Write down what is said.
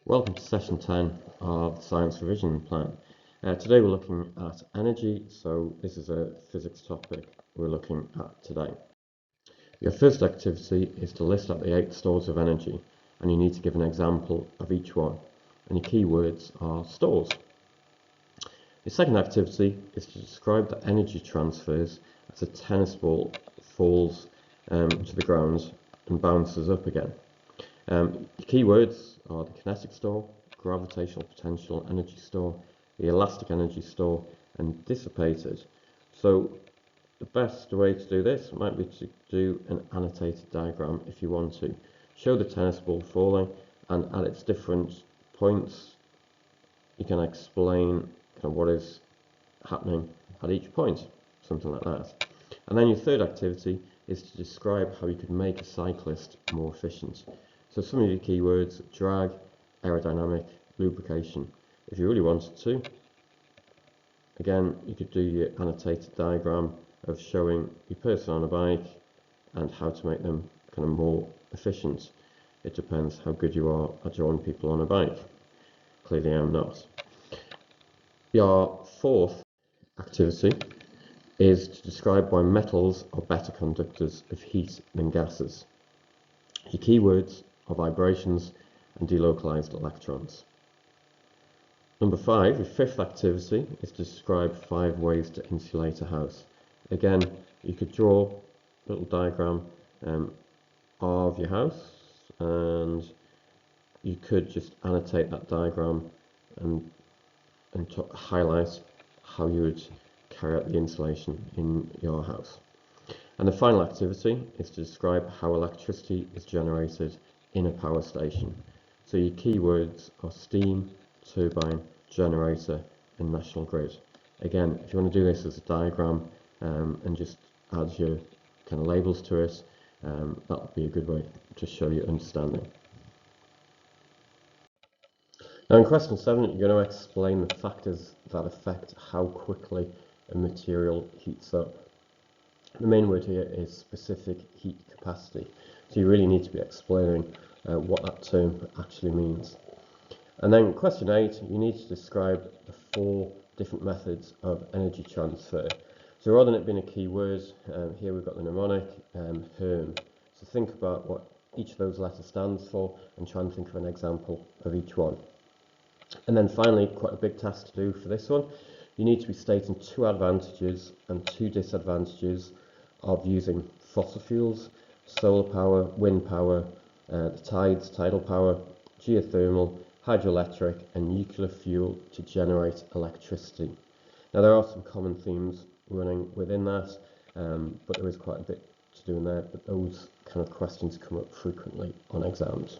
Welcome to session 10 of the Science Revision Plan. Today we're looking at energy, so this is a physics topic we're looking at today. Your first activity is to list out the 8 stores of energy, and you need to give an example of each one, and your key words are stores. Your second activity is to describe the energy transfers as a tennis ball falls to the ground and bounces up again. Your key words are the kinetic store, gravitational potential energy store, the elastic energy store, and dissipated. So the best way to do this might be to do an annotated diagram if you want to. Show the tennis ball falling, and at its different points you can explain kind of what is happening at each point, something like that. And then your third activity is to describe how you could make a cyclist more efficient. So some of your keywords: drag, aerodynamic, lubrication. If you really wanted to, again, you could do your annotated diagram of showing your person on a bike and how to make them kind of more efficient. It depends how good you are at drawing people on a bike. Clearly I'm not. Your fourth activity is to describe why metals are better conductors of heat than gases. Your keywords are vibrations and delocalized electrons. Number 5, your fifth activity is to describe 5 ways to insulate a house. Again, you could draw a little diagram of your house, and you could just annotate that diagram and highlight how you would carry out the insulation in your house. And the final activity is to describe how electricity is generated in a power station. So your keywords are steam, turbine, generator, and national grid. Again, if you want to do this as a diagram and just add your kind of labels to it, that would be a good way to show your understanding. Now in question 7, you're going to explain the factors that affect how quickly a material heats up. The main word here is specific heat capacity, so you really need to be explaining what that term actually means. And then question 8, you need to describe the 4 different methods of energy transfer. So rather than it being a key word, here we've got the mnemonic HERM. So think about what each of those letters stands for and try and think of an example of each one. And then finally, quite a big task to do for this one, you need to be stating 2 advantages and 2 disadvantages of using fossil fuels, solar power, wind power, the tides, tidal power, geothermal, hydroelectric, and nuclear fuel to generate electricity. Now there are some common themes running within that, but there is quite a bit to do in there, but those kind of questions come up frequently on exams.